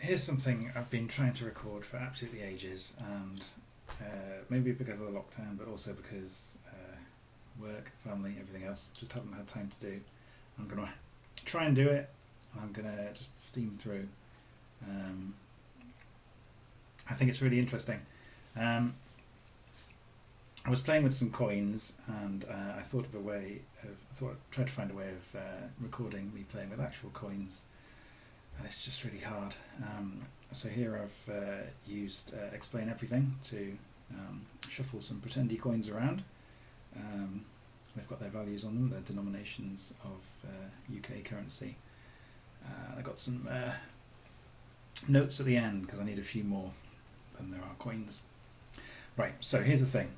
here's something I've been trying to record for absolutely ages, and maybe because of the lockdown, but also because work, family, everything else, just haven't had time to do. I'm going to try and do it, and I'm going to just steam through. I think it's really interesting. I was playing with some coins, and I thought of a way of, tried to find a way of recording me playing with actual coins, and it's just really hard. So here I've used Explain Everything to shuffle some pretendy coins around. They've got their values on them, their denominations of UK currency. I got some notes at the end because I need a few more than there are coins. Right, so here's the thing.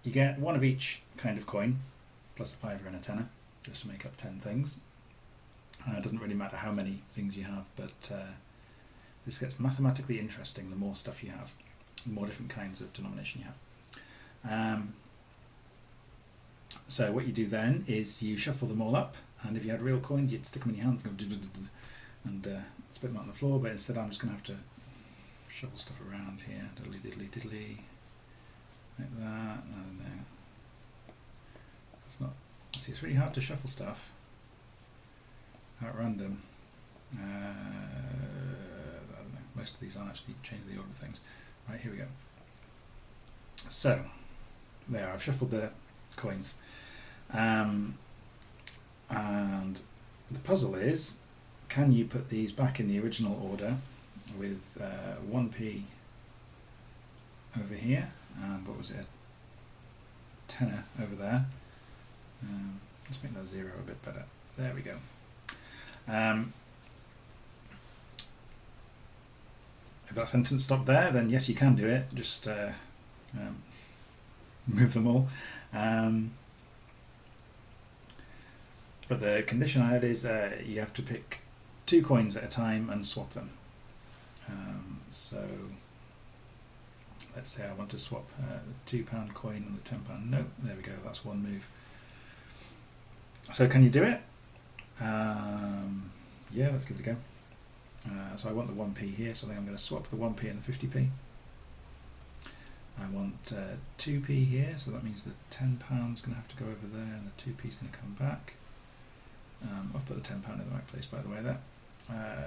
You get one of each kind of coin, plus a fiver and a tenner, just to make up 10 things. It doesn't really matter how many things you have, but this gets mathematically interesting the more stuff you have, the more different kinds of denomination you have. So what you do then is you shuffle them all up, and if you had real coins you'd stick them in your hands and spit them out on the floor, but instead I'm just going to have to shuffle stuff around here, diddly diddly diddly, like that. No. It's not, see, it's really hard to shuffle stuff at random. I don't know, most of these aren't actually changing the order of things. Right, here we go. So, there, I've shuffled the coins. And the puzzle is, can you put these back in the original order with 1p over here, and what was it, a tenner over there. Let's make that 0 a bit better. There we go. If that sentence stopped there, then yes, you can do it. Just move them all. But the condition I had is you have to pick 2 coins at a time and swap them. So let's say I want to swap the £2 coin and the £10 note. There we go, that's one move. So can you do it? Yeah, let's give it a go. So I want the 1p here, so I think I'm going to swap the 1p and the 50p. I want 2p here, so that means the £10 is going to have to go over there and the 2p is going to come back. I've put the £10 in the right place, by the way, there.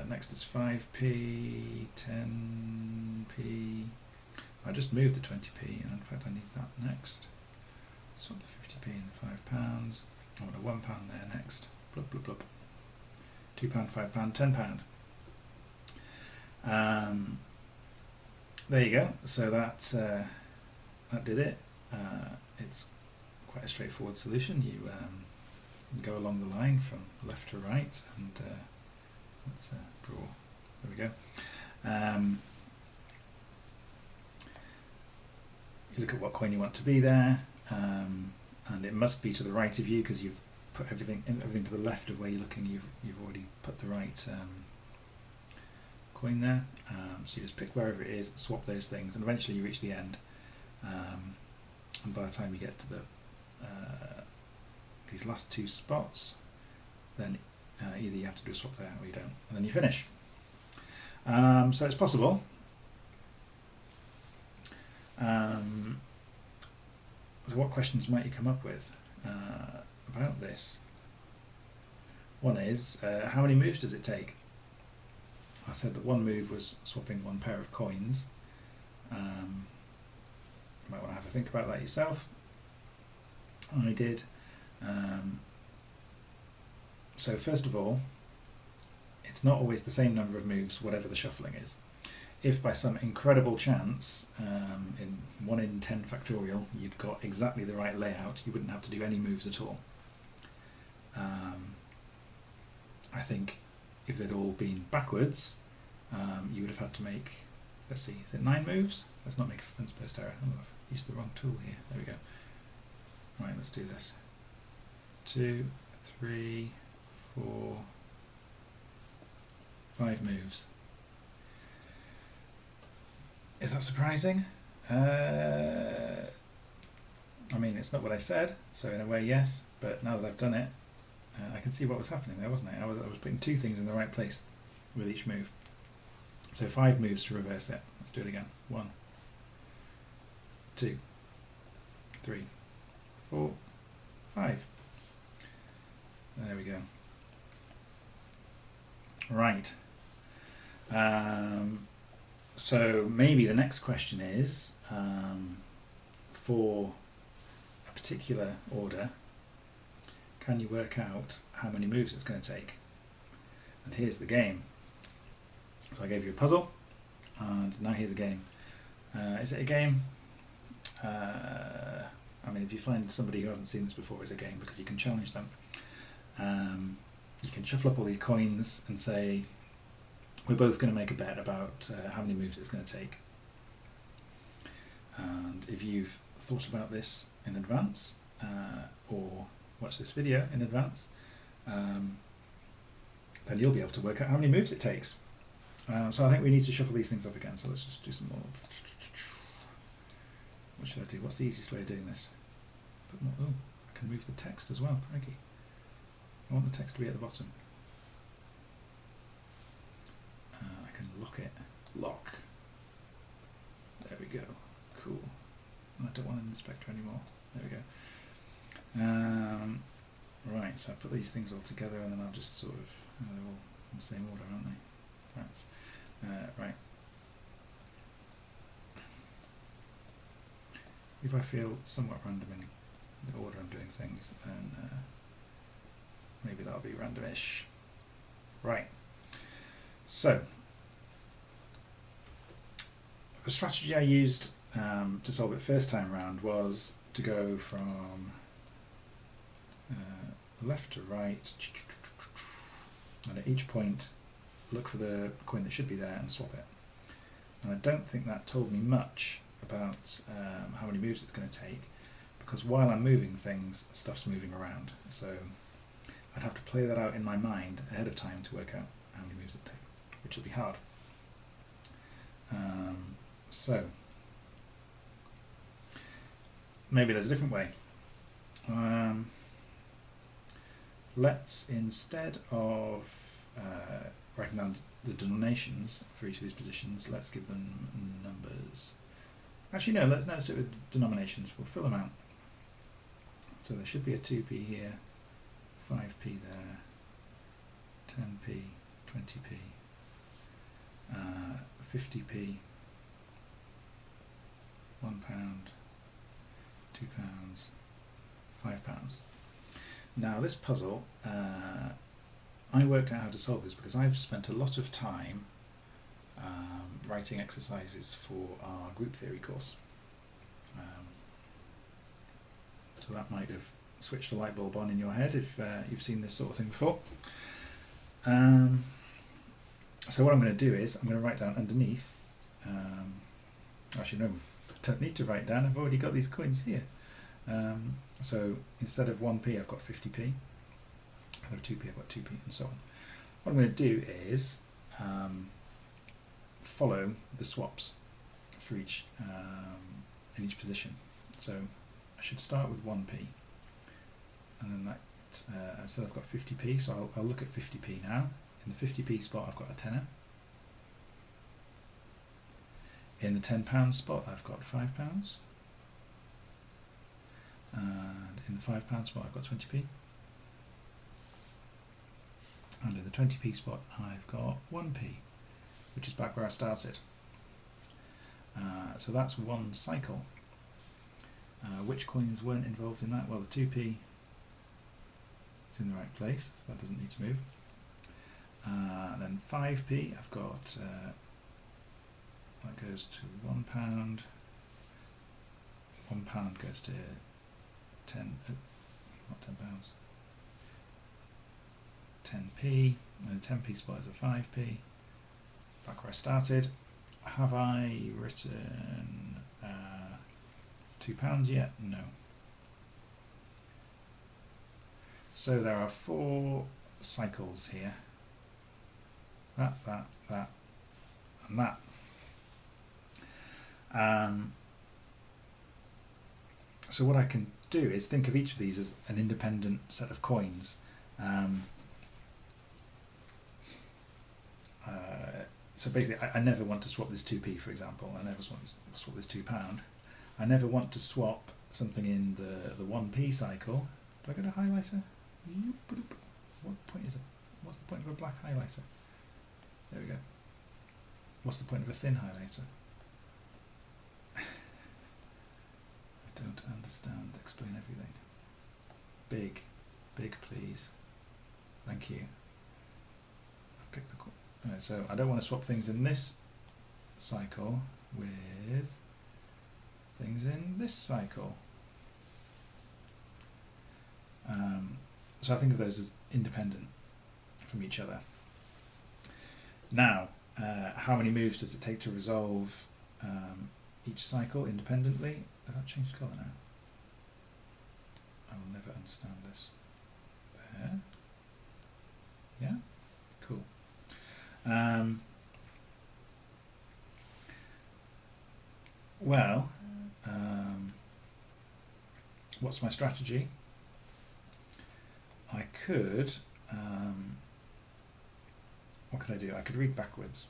Next is 5p, 10p. I just moved the 20p, and in fact I need that next. Swap the 50p and the £5. I want a £1 there next. Blub blub blub. £2, £5, £10. There you go. So that did it. It's quite a straightforward solution. You go along the line from left to right, and let's draw. There we go. You look at what coin you want to be there, and it must be to the right of you because you've put everything to the left of where you're looking. You've already put the right coin there. So you just pick wherever it is, swap those things, and eventually you reach the end. And by the time you get to the these last 2 spots, then either you have to do a swap there or you don't, and then you finish. So it's possible. So what questions might you come up with about this? One is, how many moves does it take? I said that one move was swapping 1 pair of coins. You might want to have a think about that yourself. I did. So first of all, it's not always the same number of moves whatever the shuffling is. If by some incredible chance, in 1 in 10 factorial, you'd got exactly the right layout, you wouldn't have to do any moves at all. I think if they'd all been backwards, you would have had to make, let's see, is it 9 moves? Let's not make a fence post error. Oh, I've used the wrong tool here. There we go. Right, let's do this. 2, 3, 4, 5 moves. Is that surprising? I mean, it's not what I said, so in a way, yes. But now that I've done it, I can see what was happening there, wasn't I? I was putting 2 things in the right place with each move. So 5 moves to reverse it. Let's do it again. 1, 2, 3, 4, 5. There we go. Right. So maybe the next question is, for a particular order, can you work out how many moves it's going to take? And here's the game. So I gave you a puzzle, and now here's a game. Is it a game? I mean, if you find somebody who hasn't seen this before, it's a game because you can challenge them. You can shuffle up all these coins and say, we're both going to make a bet about how many moves it's going to take. And if you've thought about this in advance, or watched this video in advance, then you'll be able to work out how many moves it takes. So I think we need to shuffle these things up again. So let's just do some more. What should I do? What's the easiest way of doing this? Put more, oh, I can move the text as well. Crikey. I want the text to be at the bottom. I can lock it. Lock. There we go. Cool. I don't want an inspector anymore. There we go. Right, so I put these things all together and then I'll just sort of, they're all in the same order, aren't they? That's, right. If I feel somewhat random in the order I'm doing things, then maybe that'll be randomish. Right. So, the strategy I used to solve it first time round was to go from left to right, and at each point look for the coin that should be there and swap it. And I don't think that told me much about how many moves it's going to take, because while I'm moving things, stuff's moving around. So I'd have to play that out in my mind ahead of time to work out how many moves it takes, which will be hard. So maybe there's a different way. Let's, instead of writing down the denominations for each of these positions, let's give them numbers. Actually no, let's do it with denominations. We'll fill them out. So there should be a 2p here, 5p there, 10p, 20p, 50p, £1, £2, £5. Now this puzzle, I worked out how to solve this because I've spent a lot of time writing exercises for our group theory course. So that might have switched a light bulb on in your head if you've seen this sort of thing before. So what I'm going to do is I'm going to write down underneath, actually no, I don't need to write down, I've already got these coins here. So instead of 1p I've got 50p, instead of 2p I've got 2p, and so on. What I'm going to do is follow the swaps for each in each position. So I should start with 1p, and then that so I've got 50p, so I'll look at 50p now. In the 50p spot I've got a tenner. In the £10 spot I've got £5, and in the £5 spot I've got 20p, and in the 20p spot I've got 1p, which is back where I started. So that's one cycle. Which coins weren't involved in that? Well, the 2p is in the right place, so that doesn't need to move. And then 5p, I've got, that goes to £1, £1 goes to 10, not £10, 10p, and the 10p spot is a 5p, back where I started. Have I written £2 yet? No. So there are 4 cycles here. That, and that. So what I can do is think of each of these as an independent set of coins. So so basically I never want to swap this 2p, for example. I never want to swap this £2. I never want to swap something in the 1p cycle. Do I go to highlighter? What point is it? What's the point of a black highlighter? There we go. What's the point of a thin highlighter? I don't understand. Explain everything. Big, please. Thank you. I've picked the. Right, so I don't want to swap things in this cycle with things in this cycle. So I think of those as independent from each other. Now, how many moves does it take to resolve each cycle independently? Has that changed colour now? I will never understand this. There. Yeah? Cool. Well, what's my strategy? I could, what could I do? I could read backwards.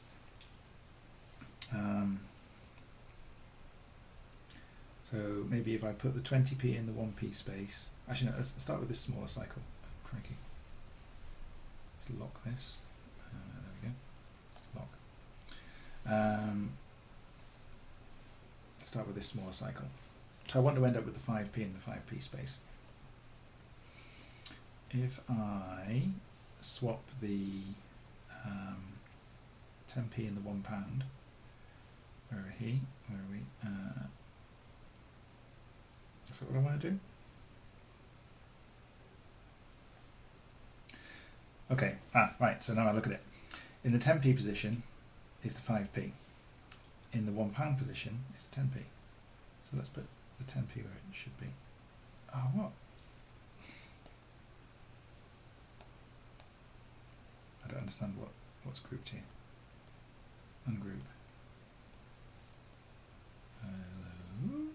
So maybe if I put the 20p in the 1p space, actually no, let's start with this smaller cycle. Crikey. Let's lock this. There we go. Lock. Let's start with this smaller cycle. So I want to end up with the 5p in the 5p space. If I swap the 10p in the £1, where are we? Is that what I want to do? Okay, right, so now I look at it. In the 10p position is the 5p. In the £1 position is the 10p. So let's put the 10p where it should be. Oh, what? I don't understand what's grouped here. Ungroup. Hello.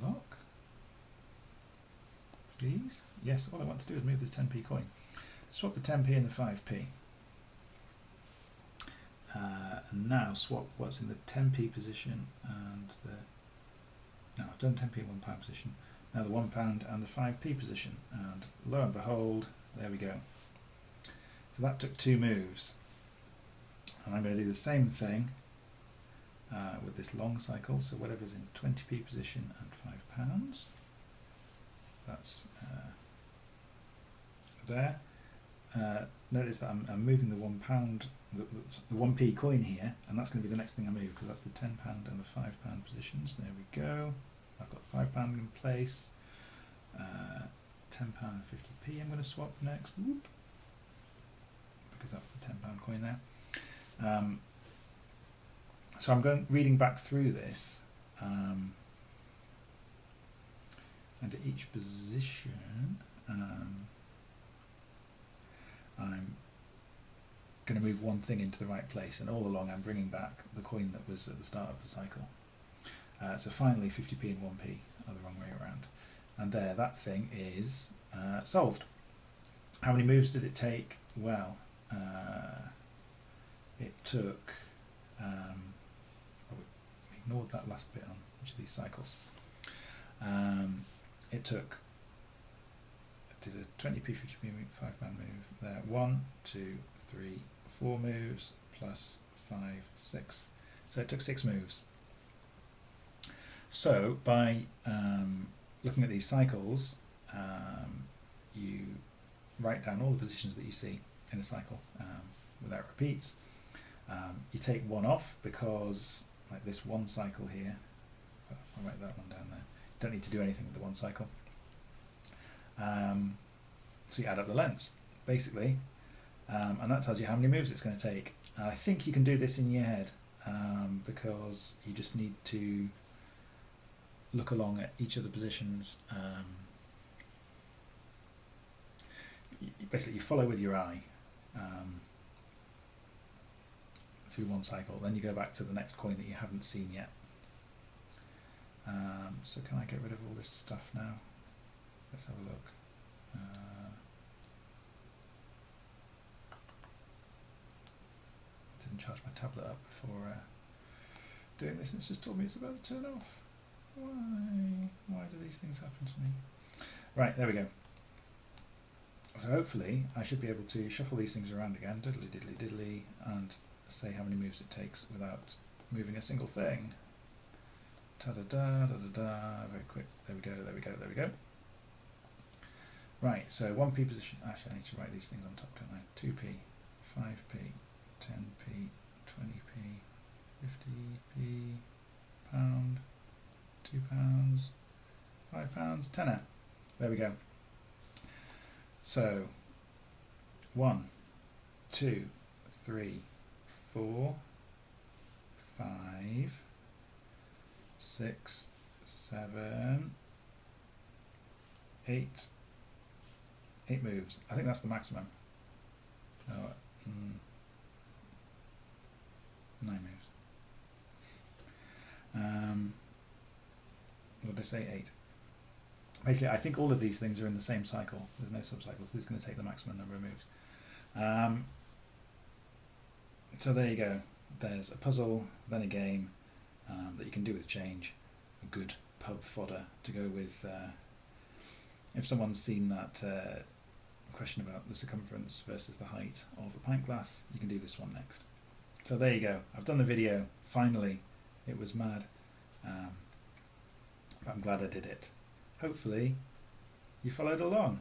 Lock. Please. Yes, all I want to do is move this 10p coin. Swap the 10p and the 5p. And now swap what's in the 10p position and the... No, I've done 10p in £1 position. Now the £1 and the 5p position, and lo and behold, there we go. So that took 2 moves. And I'm going to do the same thing with this long cycle, so whatever's in 20p position and £5, that's there. Notice that I'm moving the £1, the 1p coin here, and that's going to be the next thing I move, because that's the £10 and the £5 positions. There we go. I've got £5 in place, £10 and 50p I'm going to swap next, whoop, because that was the £10 coin there. So I'm reading back through this, and at each position I'm going to move one thing into the right place, and all along I'm bringing back the coin that was at the start of the cycle. So finally 50p and 1p are the wrong way around. And there, that thing is solved. How many moves did it take? Well, it took, we ignored that last bit on each of these cycles. It took, I did a 20p, 50p, £5 move there. 1, 2, 3, 4 moves plus 5, 6. So it took 6 moves. So by looking at these cycles, you write down all the positions that you see in a cycle without repeats. You take one off because, like this one cycle here, I'll write that one down there. You don't need to do anything with the one cycle. So you add up the lengths, basically, and that tells you how many moves it's going to take. And I think you can do this in your head because you just need to look along at each of the positions. Basically, you follow with your eye through one cycle, then you go back to the next coin that you haven't seen yet. So can I get rid of all this stuff now? Let's have a look. even charge my tablet up before doing this, and it's just told me it's about to turn off. Why do these things happen to me? Right, there we go. So hopefully I should be able to shuffle these things around again, diddly diddly diddly, and say how many moves it takes without moving a single thing. Ta-da-da, da-da-da, very quick. There we go, there we go, there we go. Right, so 1p position. Actually, I need to write these things on top, don't I? 2p, 5p, 10p, 20p, 50p, pound, £2, £5, tenner. There we go. So 1, 2, 3, 4, 5, 6, 7, 8. 8 moves. I think that's the maximum. No, 9 moves. What did I say? 8. Basically, I think all of these things are in the same cycle. There's no subcycles. This is going to take the maximum number of moves. So there you go. There's a puzzle, then a game that you can do with change. A good pub fodder to go with. If someone's seen that question about the circumference versus the height of a pint glass, you can do this one next. So there you go. I've done the video. Finally, it was mad. But I'm glad I did it. Hopefully, you followed along.